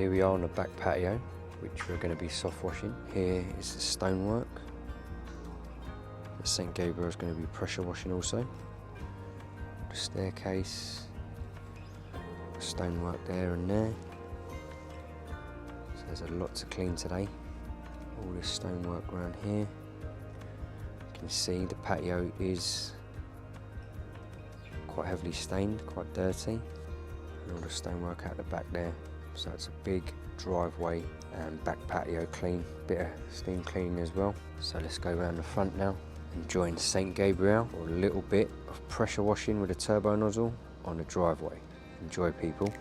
here we are on the back patio, which we're going to be soft washing. Here is the stonework. The St. Gabriel is going to be pressure washing also. The staircase, the stonework there and there. So there's a lot to clean today. All this stonework around here. You can see the patio is quite heavily stained, quite dirty. And all the stonework out the back there. So it's a big driveway and back patio clean. Bit of steam cleaning as well. So let's go around the front now and join St. Gabriel for a little bit of pressure washing with a turbo nozzle on the driveway. Enjoy, people.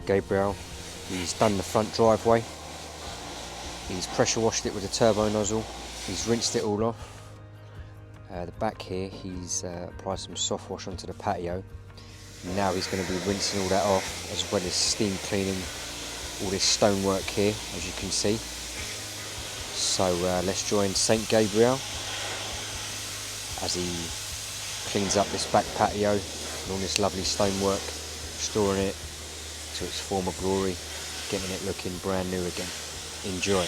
Gabriel, he's done the front driveway, he's pressure washed it with a turbo nozzle, he's rinsed it all off. The back here, he's applied some soft wash onto the patio. Now he's going to be rinsing all that off, as well as steam cleaning all this stonework here, as you can see. So let's join St. Gabriel as he cleans up this back patio and all this lovely stonework, restoring it to its former glory, getting it looking brand new again. Enjoy.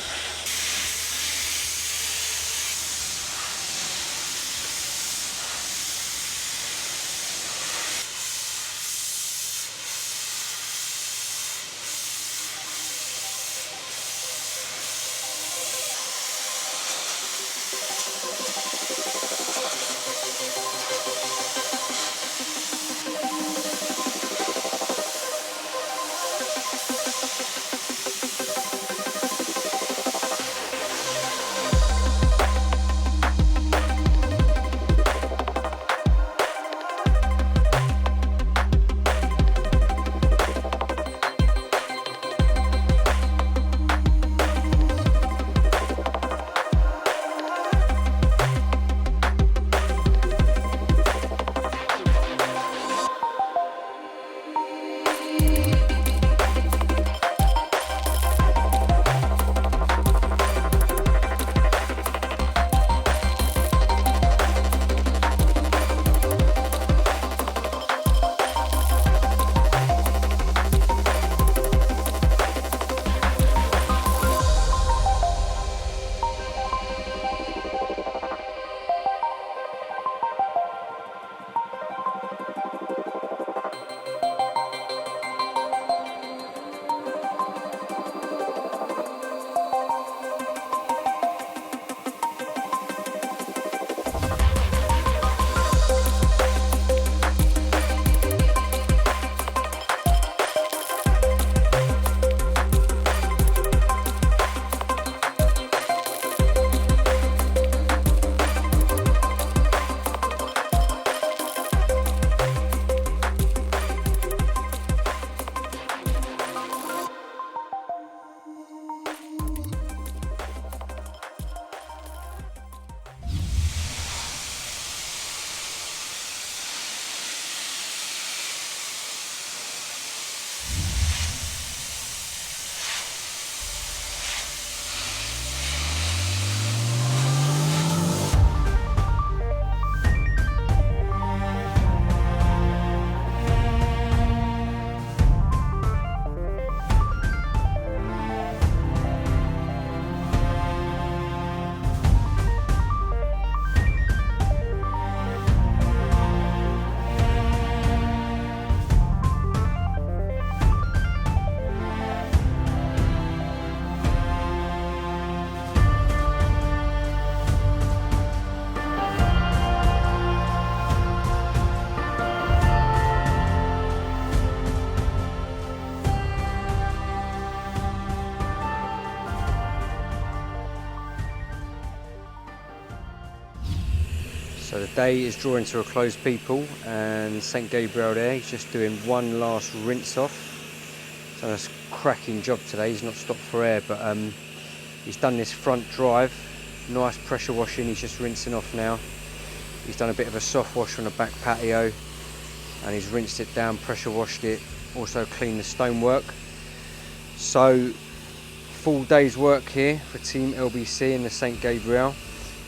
So the day is drawing to a close, people, and St Gabriel there, he's just doing one last rinse off. He's done a cracking job today. He's not stopped for air, but he's done this front drive, nice pressure washing. He's just rinsing off now. He's done a bit of a soft wash on the back patio, and he's rinsed it down, pressure washed it, also cleaned the stonework. So full day's work here for Team LBC in the St Gabriel.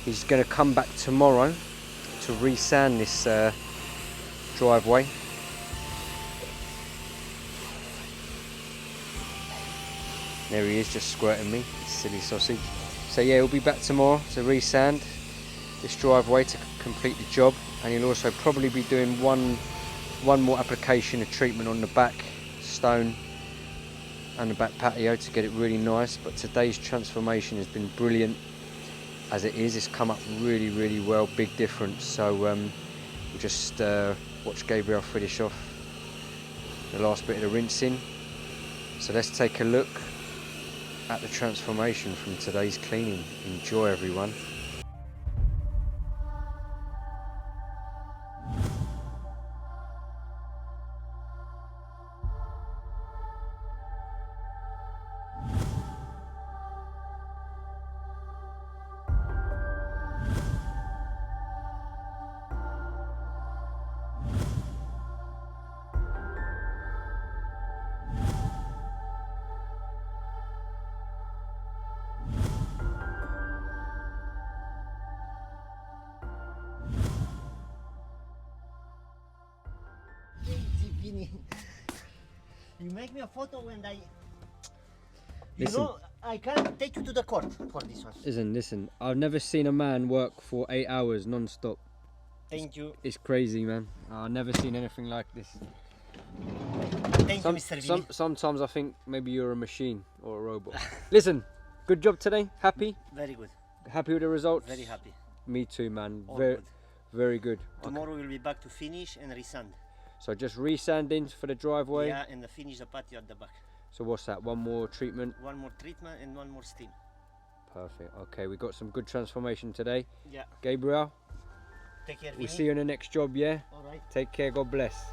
He's going to come back tomorrow to resand this driveway. There he is, just squirting me, silly sausage. So yeah, he'll be back tomorrow to resand this driveway to complete the job, and he'll also probably be doing one more application of treatment on the back stone and the back patio to get it really nice. But today's transformation has been brilliant as it is. It's come up really well, big difference. So we'll just watch Gabriel finish off the last bit of the rinsing. So let's take a look at the transformation from today's cleaning. Enjoy, everyone. You make me a photo and Listen. I can take you to the court for this one. Listen, I've never seen a man work for 8 hours non-stop. Thank you. It's crazy, man. I've never seen anything like this. Thank you, Mr. Vini. Sometimes I think maybe you're a machine or a robot. Listen, good job today. Happy? Very good. Happy with the results? Very happy. Me too, man. All Very, good. very good. Tomorrow we'll be back to finish and resand. So just resanding for the driveway. Yeah, and finish the patio at the back. So what's that? One more treatment? One more treatment and one more steam. Perfect. Okay, we got some good transformation today. Yeah. Gabriel, Take care, we'll Vini. see you in the next job, yeah? All right. Take care. God bless.